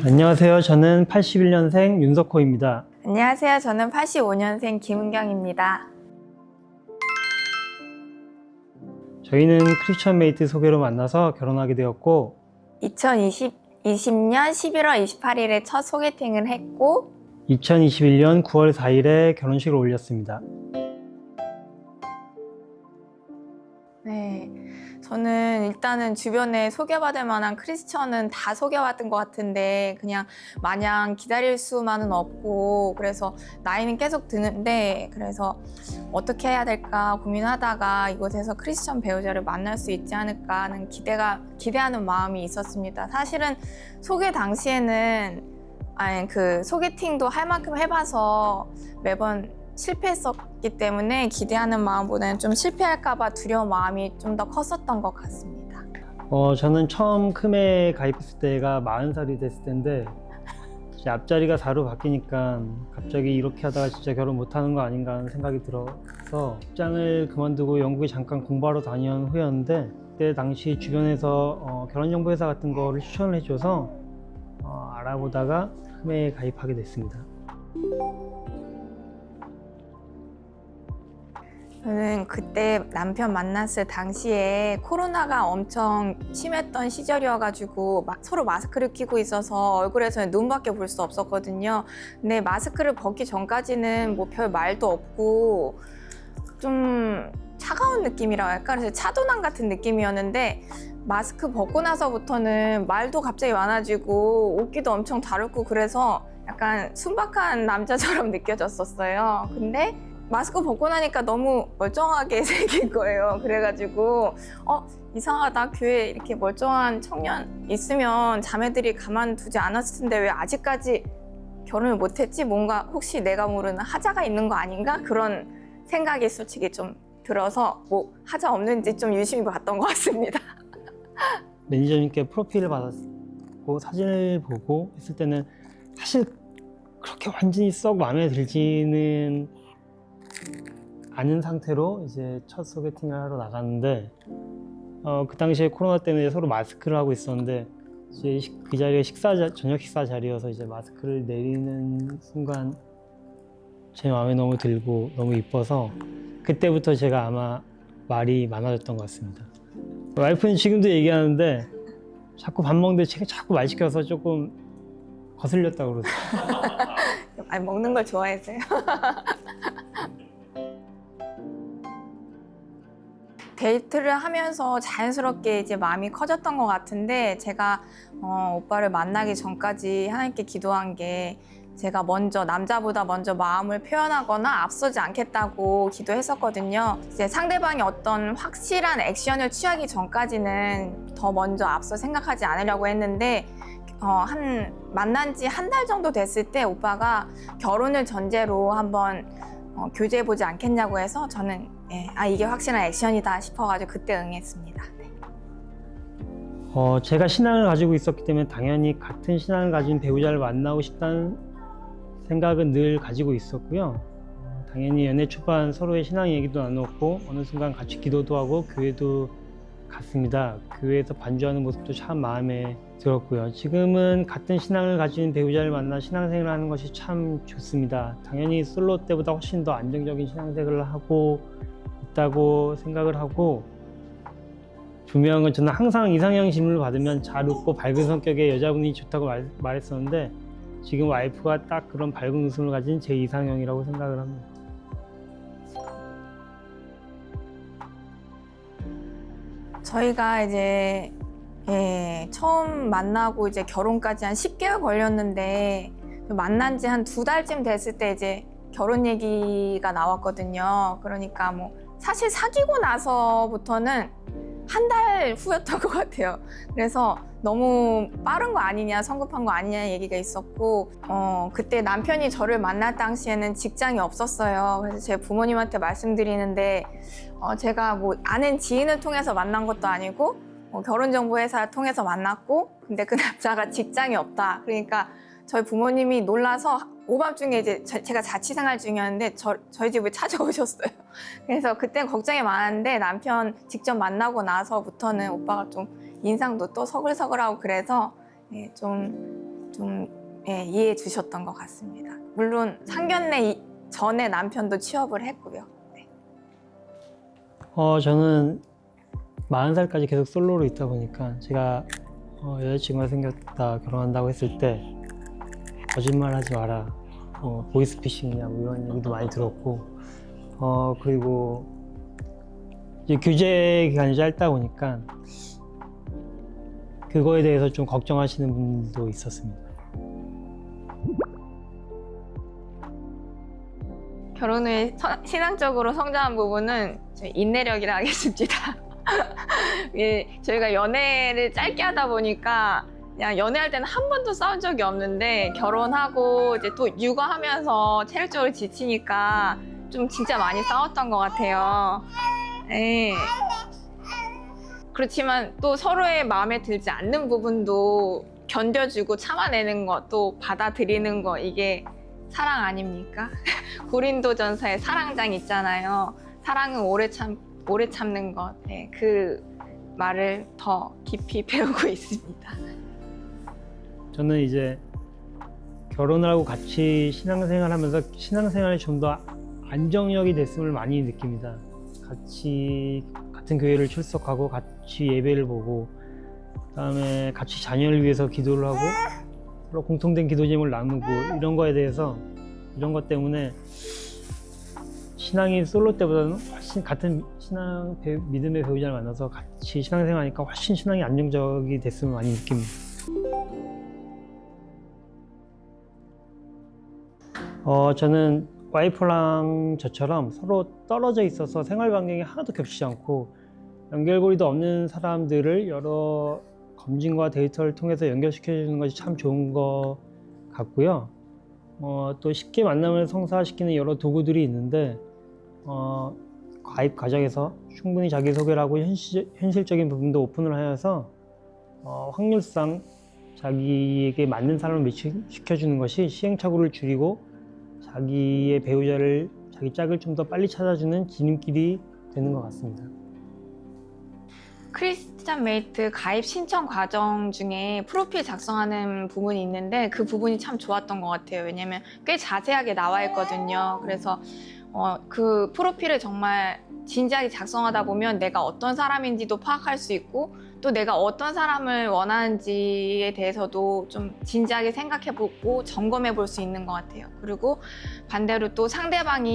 안녕하세요. 저는 81년생 윤석호입니다. 안녕하세요. 저는 85년생 김은경입니다. 저희는 크리스천 메이트 소개로 만나서 결혼하게 되었고 2020년 11월 28일에 첫 소개팅을 했고 2021년 9월 4일에 결혼식을 올렸습니다. 네, 저는 일단은 주변에 소개받을 만한 크리스천은 다 소개받은 것 같은데 그냥 마냥 기다릴 수만은 없고 그래서 나이는 계속 드는데 그래서 어떻게 해야 될까 고민하다가 이곳에서 크리스천 배우자를 만날 수 있지 않을까 하는 기대하는 마음이 있었습니다. 사실은 소개 당시에는 그 소개팅도 할 만큼 해봐서 매번 실패했었기 때문에 기대하는 마음보다는 좀 실패할까봐 두려운 마음이 좀 더 컸었던 것 같습니다. 저는 처음 크메에 가입했을 때가 40살이 됐을 때인데 이제 앞자리가 4로 바뀌니까 갑자기 이렇게 하다가 진짜 결혼 못하는 거 아닌가 하는 생각이 들어서 직장을 그만두고 영국에 잠깐 공부하러 다녀온 후였는데 그때 당시 주변에서 결혼정보회사 같은 거를 추천을 해줘서 알아보다가 크메에 가입하게 됐습니다. 저는 그때 남편 만났을 당시에 코로나가 엄청 심했던 시절이어가지고 서로 마스크를 끼고 있어서 얼굴에서는 눈밖에 볼 수 없었거든요. 근데 마스크를 벗기 전까지는 뭐 별 말도 없고 좀 차가운 느낌이라고 할까? 그래서 차도남 같은 느낌이었는데 마스크 벗고 나서부터는 말도 갑자기 많아지고 옷기도 엄청 다르고 그래서 약간 순박한 남자처럼 느껴졌었어요. 근데 마스크 벗고 나니까 너무 멀쩡하게 생긴 거예요. 그래가지고 이상하다. 교회에 이렇게 멀쩡한 청년 있으면 자매들이 가만두지 않았을 텐데 왜 아직까지 결혼을 못했지? 뭔가 혹시 내가 모르는 하자가 있는 거 아닌가? 그런 생각이 솔직히 좀 들어서 뭐 하자 없는지 좀 유심히 봤던 것 같습니다. 매니저님께 프로필을 받았고 사진을 보고 했을 때는 사실 그렇게 완전히 썩 마음에 들지는 않은 상태로 이제 첫 소개팅을 하러 나갔는데 그 당시에 코로나 때문에 서로 마스크를 하고 있었는데 이제 그 자리가 저녁 식사 자리여서 이제 마스크를 내리는 순간 제 마음에 너무 들고 너무 이뻐서 그때부터 제가 아마 말이 많아졌던 것 같습니다. 와이프는 지금도 얘기하는데 자꾸 밥 먹는데 제가 자꾸 말 시켜서 조금 거슬렸다고 그러더라고요. 먹는 걸 좋아해서요. 데이트를 하면서 자연스럽게 이제 마음이 커졌던 것 같은데 제가 오빠를 만나기 전까지 하나님께 기도한 게 제가 남자보다 먼저 마음을 표현하거나 앞서지 않겠다고 기도했었거든요. 이제 상대방이 어떤 확실한 액션을 취하기 전까지는 더 먼저 앞서 생각하지 않으려고 했는데 만난 지 한 달 정도 됐을 때 오빠가 결혼을 전제로 한번 교제해보지 않겠냐고 해서 저는 이게 확실한 액션이다 싶어가지고 그때 응했습니다. 네. 제가 신앙을 가지고 있었기 때문에 당연히 같은 신앙을 가진 배우자를 만나고 싶다는 생각은 늘 가지고 있었고요. 당연히 연애 초반 서로의 신앙 얘기도 나눴고 어느 순간 같이 기도도 하고 교회도 갔습니다. 교회에서 반주하는 모습도 참 마음에 들었고요. 지금은 같은 신앙을 가진 배우자를 만나 신앙생활을 하는 것이 참 좋습니다. 당연히 솔로 때보다 훨씬 더 안정적인 신앙생활을 하고 있다고 생각을 하고 분명한 건 저는 항상 이상형 질문을 받으면 잘 웃고 밝은 성격의 여자분이 좋다고 말했었는데 지금 와이프가 딱 그런 밝은 웃음을 가진 제 이상형이라고 생각을 합니다. 저희가 이제 처음 만나고 이제 결혼까지 한 10개월 걸렸는데 만난 지 한 2달쯤 됐을 때 이제 결혼 얘기가 나왔거든요. 그러니까 뭐 사실 사귀고 나서부터는 한 달 후였던 것 같아요. 그래서 너무 빠른 거 아니냐, 성급한 거 아니냐 얘기가 있었고 그때 남편이 저를 만날 당시에는 직장이 없었어요. 그래서 제 부모님한테 말씀드리는데 제가 뭐 아는 지인을 통해서 만난 것도 아니고 결혼정보회사 통해서 만났고 근데 그 남자가 직장이 없다. 그러니까 저희 부모님이 놀라서 오밤중에 이제 제가 자취생활 중이었는데 저희 집을 찾아오셨어요. 그래서 그때 걱정이 많았는데 남편 직접 만나고 나서부터는 오빠가 좀 인상도 또 서글서글하고 그래서 좀 좀 이해해 주셨던 것 같습니다. 물론 상견례 전에 남편도 취업을 했고요. 네. 저는 40살까지 계속 솔로로 있다 보니까 제가 여자친구가 생겼다 결혼한다고 했을 때 거짓말 하지 마라, 보이스피싱이냐 뭐 이런 얘기도 많이 들었고, 그리고 이제 교제 기간이 짧다 보니까 그거에 대해서 좀 걱정하시는 분도 있었습니다. 결혼 후에 신앙적으로 성장한 부분은 저희 인내력이라 하겠습니다. 저희가 연애를 짧게 하다 보니까 그냥 연애할 때는 한 번도 싸운 적이 없는데 결혼하고 이제 또 육아하면서 체력적으로 지치니까 좀 진짜 많이 싸웠던 것 같아요. 네. 그렇지만 또 서로의 마음에 들지 않는 부분도 견뎌주고 참아내는 것, 또 받아들이는 거, 이게 사랑 아닙니까? 고린도전서에 사랑장 있잖아요. 사랑은 오래 참는 것. 네, 그 말을 더 깊이 배우고 있습니다. 저는 이제 결혼을 하고 같이 신앙생활하면서 신앙생활이 좀 더 안정력이 됐음을 많이 느낍니다. 같은 교회를 출석하고 같이 예배를 보고, 그다음에 같이 자녀를 위해서 기도를 하고 서로 공통된 기도 제목을 나누고, 이런 거에 대해서, 이런 것 때문에 신앙이 솔로 때보다는 훨씬 같은 믿음의 배우자를 만나서 같이 신앙생활하니까 훨씬 신앙이 안정적이 됐음을 많이 느낍니다. 저는 와이프랑 저처럼 서로 떨어져 있어서 생활 반경이 하나도 겹치지 않고 연결고리도 없는 사람들을 여러 검진과 데이터를 통해서 연결시켜 주는 것이 참 좋은 것 같고요. 또 쉽게 만남을 성사시키는 여러 도구들이 있는데, 가입 과정에서 충분히 자기소개를 하고 현실적인 부분도 오픈을 하여서 확률상 자기에게 맞는 사람을 매치시켜주는 것이 시행착오를 줄이고 자기의 배우자를, 자기 짝을 좀 더 빨리 찾아주는 지름길이 되는 것 같습니다. 크리스찬 메이트 가입 신청 과정 중에 프로필 작성하는 부분이 있는데 그 부분이 참 좋았던 것 같아요. 왜냐면 꽤 자세하게 나와 있거든요. 그래서 그 프로필을 정말 진지하게 작성하다 보면 내가 어떤 사람인지도 파악할 수 있고, 또 내가 어떤 사람을 원하는지에 대해서도 좀 진지하게 생각해보고 점검해 볼 수 있는 것 같아요. 그리고 반대로 또 상대방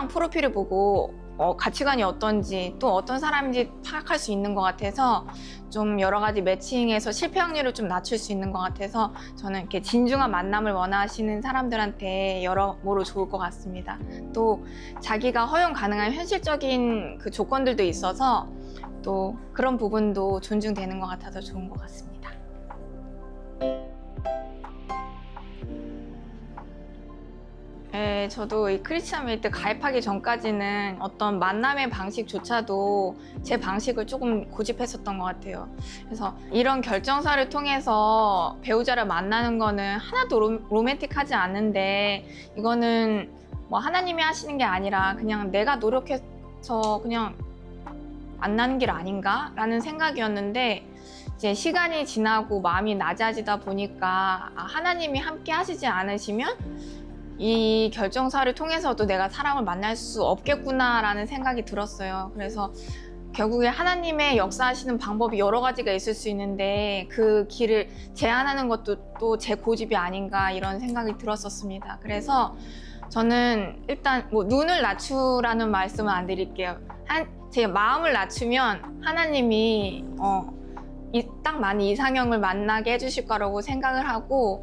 프로필을 보고 가치관이 어떤지, 또 어떤 사람인지 파악할 수 있는 것 같아서 좀 여러 가지 매칭에서 실패 확률을 좀 낮출 수 있는 것 같아서 저는 이렇게 진중한 만남을 원하시는 사람들한테 여러모로 좋을 것 같습니다. 또 자기가 허용 가능한 현실적인 그 조건들도 있어서 또 그런 부분도 존중되는 것 같아서 좋은 것 같습니다. 네, 저도 이 크리스찬 메이트 가입하기 전까지는 어떤 만남의 방식조차도 제 방식을 조금 고집했었던 것 같아요. 그래서 이런 결정사를 통해서 배우자를 만나는 거는 하나도 로맨틱하지 않은데, 이거는 뭐 하나님이 하시는 게 아니라 그냥 내가 노력해서 그냥 만나는 길 아닌가? 라는 생각이었는데, 이제 시간이 지나고 마음이 낮아지다 보니까 하나님이 함께 하시지 않으시면 이 결정사를 통해서도 내가 사람을 만날 수 없겠구나라는 생각이 들었어요. 그래서 결국에 하나님의 역사하시는 방법이 여러 가지가 있을 수 있는데 그 길을 제한하는 것도 또 제 고집이 아닌가, 이런 생각이 들었었습니다. 그래서 저는 일단 뭐 눈을 낮추라는 말씀은 안 드릴게요. 제 마음을 낮추면 하나님이 딱 맞는 이상형을 만나게 해주실 거라고 생각을 하고,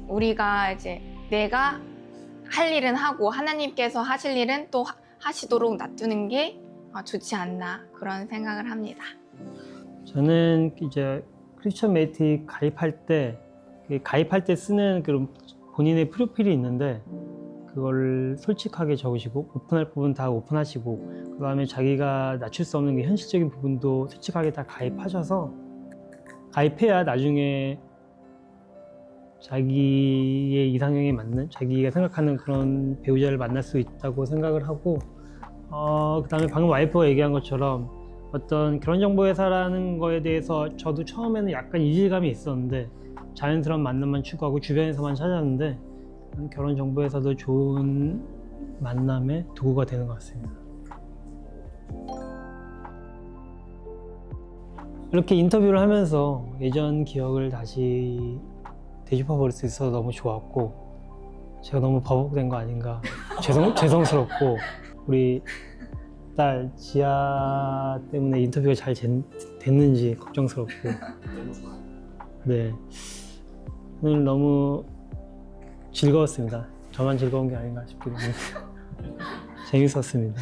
우리가 이제 내가 할 일은 하고 하나님께서 하실 일은 또 하시도록 놔두는 게 좋지 않나, 그런 생각을 합니다. 저는 이제 크리스천 메이트 가입할 때 쓰는 그런 본인의 프로필이 있는데, 그걸 솔직하게 적으시고 오픈할 부분 다 오픈하시고, 그 다음에 자기가 낮출 수 없는 게 현실적인 부분도 솔직하게 다 가입하셔서, 가입해야 나중에 자기의 이상형에 맞는, 자기가 생각하는 그런 배우자를 만날 수 있다고 생각을 하고, 그 다음에 방금 와이프가 얘기한 것처럼 어떤 결혼정보회사라는 거에 대해서 저도 처음에는 약간 이질감이 있었는데 자연스러운 만남만 추구하고 주변에서만 찾았는데 결혼정보회사도 좋은 만남의 도구가 되는 것 같습니다. 이렇게 인터뷰를 하면서 예전 기억을 다시 되짚어 볼 수 있어서 너무 좋았고 제가 너무 버벅된 거 아닌가 죄송스럽고 우리 딸 지아 때문에 인터뷰가 잘 됐는지 걱정스럽고 네 오늘 너무 즐거웠습니다. 저만 즐거운 게 아닌가 싶기도 해요. 재밌었습니다.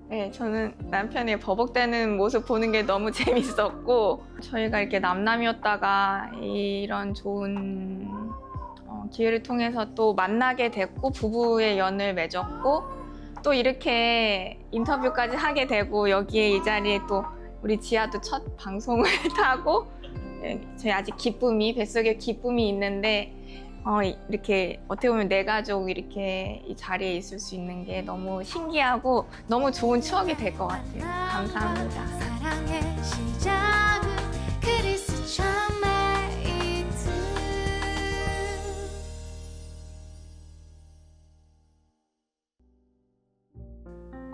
네, 저는 남편이 버벅대는 모습 보는 게 너무 재밌었고 저희가 이렇게 남남이었다가 이런 좋은 기회를 통해서 또 만나게 됐고 부부의 연을 맺었고 또 이렇게 인터뷰까지 하게 되고 여기에 이 자리에 또 우리 지아도 첫 방송을 타고 저희 아직 기쁨이 뱃속에 기쁨이 있는데 이렇게 어떻게 보면 내 가족 이렇게 이 자리에 있을 수 있는 게 너무 신기하고 너무 좋은 추억이 될 것 같아요. 감사합니다. 사랑의 시작은 그리스 참메이트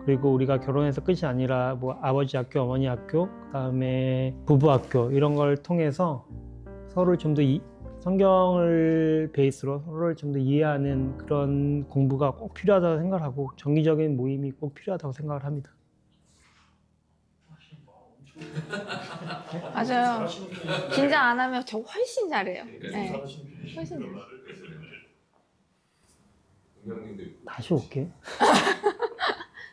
그리고 우리가 결혼해서 끝이 아니라 뭐 아버지 학교, 어머니 학교, 그다음에 부부 학교 이런 걸 통해서 서로를 좀 더 성경을 베이스로 서로를 좀 더 이해하는 그런 공부가 꼭 필요하다고 생각하고 정기적인 모임이 꼭 필요하다고 생각을 합니다. 맞아요. 긴장 안 하면 저 훨씬 잘해요. 네. 훨씬 잘해요. 다시 올게.